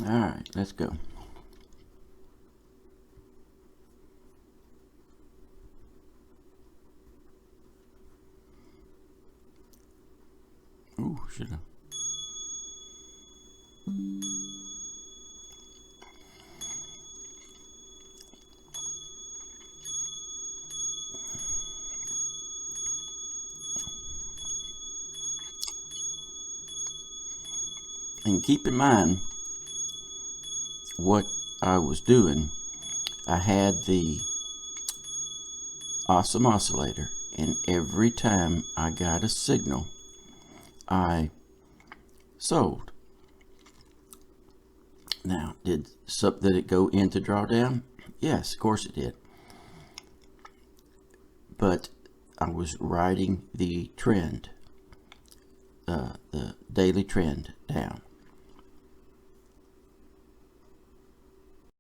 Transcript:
All right, let's go. Ooh, should have. And keep in mind what I was doing. I had the awesome oscillator, and every time I got a signal, I sold. Now, did it go into drawdown? Yes, of course it did. But I was riding the trend, the daily trend down.